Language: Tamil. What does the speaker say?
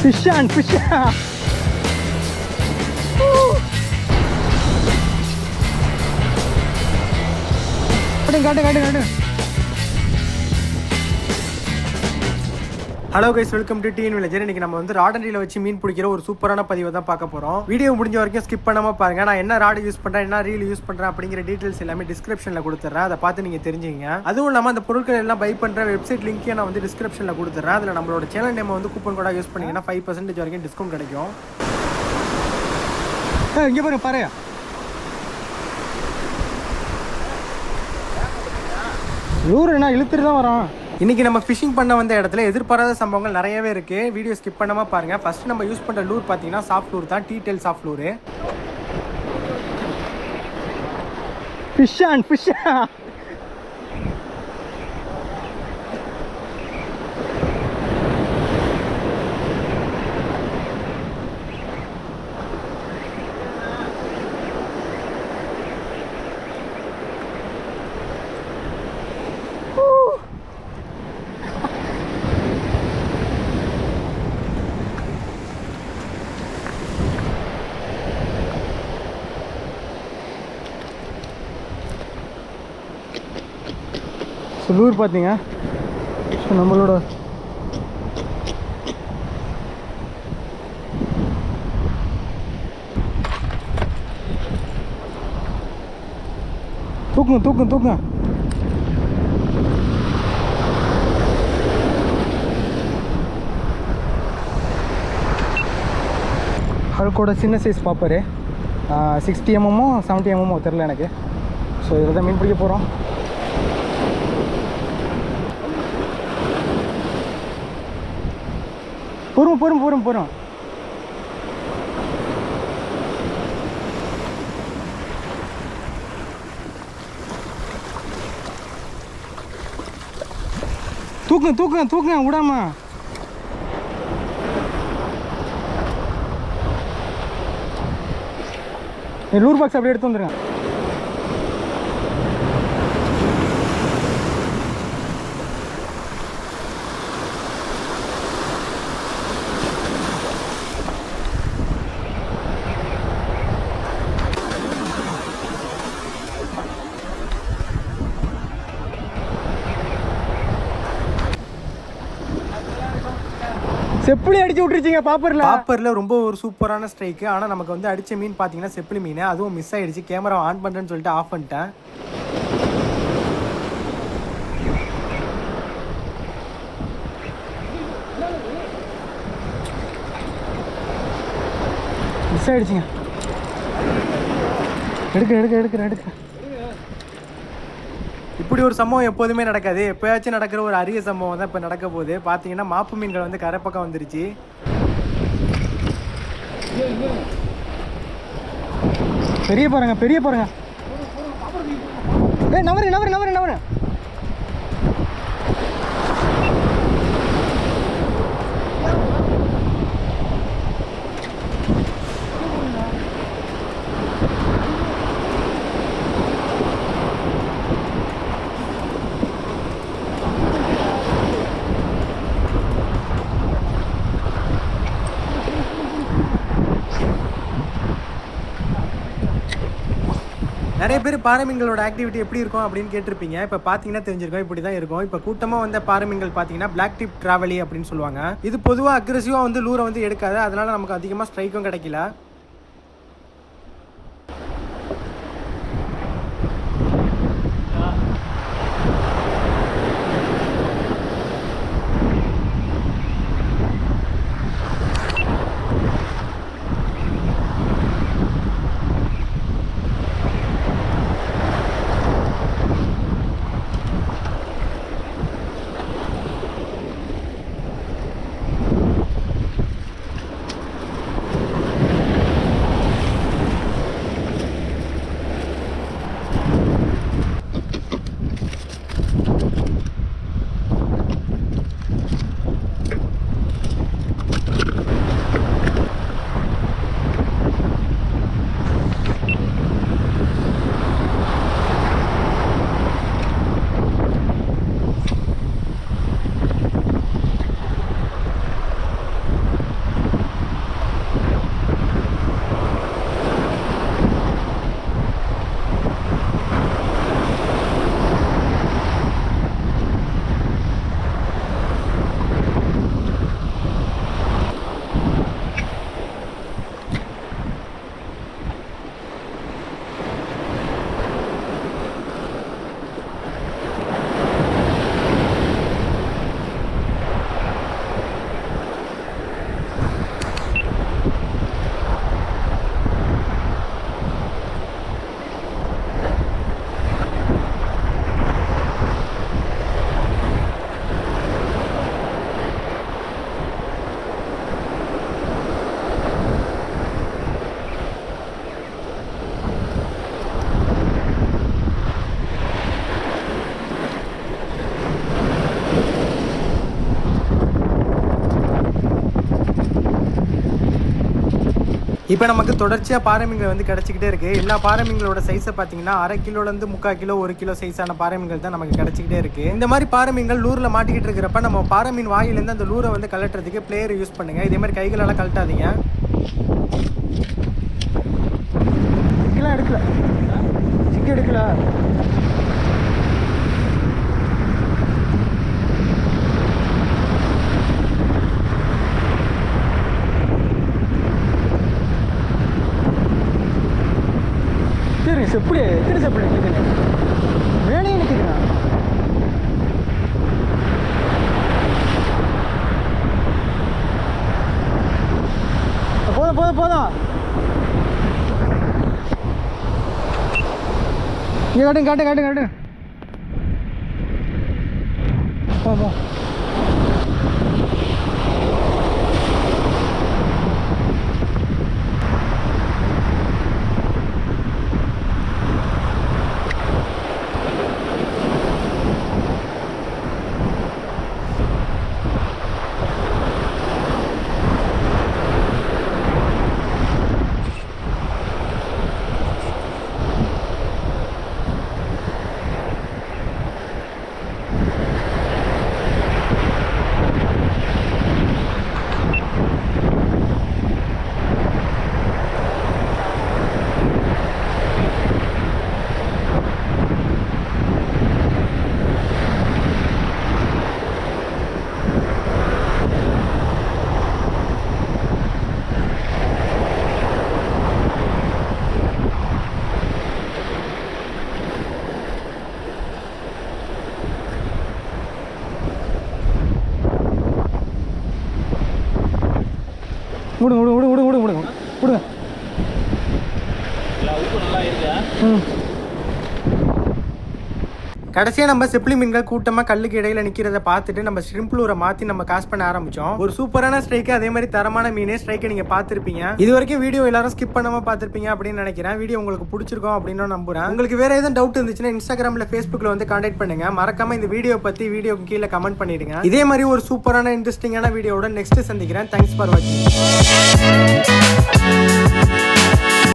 Fish on, fish on. காட்டு. Hello guys, welcome to TN villager. இன்னைக்கு நம்ம வந்து ராடண்டியில் வச்சு மீன் பிடிக்கிற ஒரு சூப்பரான பதிவை தான் பார்க்க போகிறோம். வீடியோ முடிஞ்ச வரைக்கும் ஸ்கிப் பண்ணாமல் பாருங்க. நான் என்ன ராடு யூஸ் பண்ணுறேன், என்ன ரீல் யூஸ் பண்ணுறேன் அப்படிங்கிற டீட்டெயில்ஸ் எல்லாமே டிஸ்கிரிப்ஷனில் கொடுத்துட்றேன். அதை பார்த்து நீங்கள் தெரிஞ்சுங்க. அதுவும் இல்லாமல் அந்த பொருட்கள் எல்லாம் பை பண்ணுற வெப்சைட் லிங்க்கையும் நான் வந்து டிஸ்கிரிப்ஷனில் கொடுத்துட்றேன். அதில் நம்மளோட சேனல் நேம் வந்து கூப்பன் கோடாக யூஸ் பண்ணிங்கன்னா 5% வரைக்கும் டிஸ்கவுண்ட் கிடைக்கும். இங்கே பாரு லூர் என்ன இழுத்துட்டு தான் வரோம். இன்னைக்கு நம்ம ஃபிஷிங் பண்ண வந்த இடத்துல எதிர்பாராத சம்பவங்கள் நிறையவே இருக்கு. வீடியோ ஸ்கிப் பண்ணாம பாருங்க. ஃபர்ஸ்ட் நம்ம யூஸ் பண்ற லூர் பாத்தீங்கன்னா சாஃப்ட் லூர் தான், detail soft lure. Fish on fish. Lure பார்த்தீங்க, நம்மளோட தூக்குங்க. அதுக்கூட சின்ன சைஸ் பாப்பரு 60 mm 70 mm தெரில எனக்கு. ஸோ இதில் தான் மீன் பிடிக்க போகிறோம். போகிறோம். தூக்குங்க விடாம. லூர் பாக்ஸ் அப்படியே எடுத்து வந்துருங்க. செப்பிலி அடிச்சு விட்டுருச்சிங்க பாப்பரில் ரொம்ப ஒரு சூப்பரான ஸ்ட்ரைக்கு. ஆனால் நமக்கு வந்து அடித்த மீன் பார்த்தீங்கன்னா செப்பிலி மீன். அதுவும் மிஸ் ஆகிடுச்சு. கேமரா ஆன் பண்ணுறேன்னு சொல்லிட்டு ஆஃப் பண்ணிட்டேன். மிஸ் ஆகிடுச்சிங்க. எடுக்க. இப்படி ஒரு சம்பவம் எப்போதுமே நடக்காது. எப்போயாச்சும் நடக்கிற ஒரு அரிய சம்பவம் தான் இப்போ நடக்க போகுது. பார்த்தீங்கன்னா மாப்பு மீன்கள் வந்து கரை பக்கம் வந்துருச்சு. பெரிய பாருங்க. நவரு. நிறைய பேர் பாறை மீன்களோட ஆக்டிவிட்டி எப்படி இருக்கும் அப்படின்னு கேட்டிருப்பீங்க. இப்போ பார்த்தீங்கன்னா தெரிஞ்சிருக்கோம், இப்படி தான் இருக்கும். இப்போ கூட்டமாக வந்த பாறை மீன்கள் பார்த்தீங்கன்னா பிளாக் டிப் டிராவலி அப்படின்னு சொல்லுவாங்க. இது பொதுவாக அக்ரெசிவாக வந்து லூரை வந்து எடுக்காது. அதனால நமக்கு அதிகமாக ஸ்ட்ரைக்கும் கிடைக்கல. இப்போ நமக்கு தொடர்ச்சியாக பாறை மீன்கள் வந்து கிடச்சிக்கிட்டே இருக்குது. எல்லா பாறை மீன்களோட சைஸை பார்த்தீங்கன்னா 1/2 கிலோலேருந்து 3/4 கிலோ 1 கிலோ சைஸான பாறை மீன்கள் தான் நமக்கு கிடச்சிக்கிட்டே இருக்குது. இந்த மாதிரி பாறை மீன்கள் லூரில் மாட்டிக்கிட்டு இருக்கிறப்ப நம்ம பாறை மீன் வாயிலேருந்து அந்த லூரை வந்து கலட்டுறதுக்கு பிளேயர் யூஸ் பண்ணுங்கள். இதே மாதிரி கைகளெல்லாம் கழட்டாதீங்க. சிக்கெல்லாம் எடுக்கல, சிக்கி எடுக்கல. சரி செப்படி எத்தனை செப்படி நிற்குதுங்க, மேலேயே நிற்குதுங்க. போதும் போதும் போதும். இங்கே காட்டுங்க காட்டு காட்டு காட்டு. போதும். விடுங்க விடுங்க விடுங்க விடுங்க விடுங்க விடுங்க. கடைசியாக நம்ம செப்ளி மீன்கள் கூட்டமாக கல்லுக்கு இடையில நிற்கிறத பார்த்துட்டு நம்ம ஷ்ரிம்ப்ளூரை மாற்றி நம்ம காஸ்ட் பண்ண ஆரம்பித்தோம். ஒரு சூப்பரான ஸ்ட்ரைக்கு, அதே மாதிரி தரமான மீனே ஸ்ட்ரைக்கை நீங்கள் பார்த்துருப்பீங்க. இது வரைக்கும் வீடியோ எல்லாரும் ஸ்கிப் பண்ணாமல் பார்த்துருப்பீங்க அப்படின்னு நினைக்கிறேன். வீடியோ உங்களுக்கு பிடிச்சிருக்கோம் அப்படின்னு நம்புறேன். உங்களுக்கு வேறு எதுவும் டவுட் இருந்துச்சுன்னா Instagramல Facebookல வந்து கான்டாக்ட் பண்ணுங்க. மறக்காம இந்த வீடியோ பற்றி வீடியோக்கு கீழே கமெண்ட் பண்ணிடுங்க. இதே மாதிரி ஒரு சூப்பரான இன்ட்ரெஸ்டிங்கான வீடியோட நெக்ஸ்ட் சந்திக்கிறேன். தேங்க்ஸ் ஃபார் வாட்சிங்.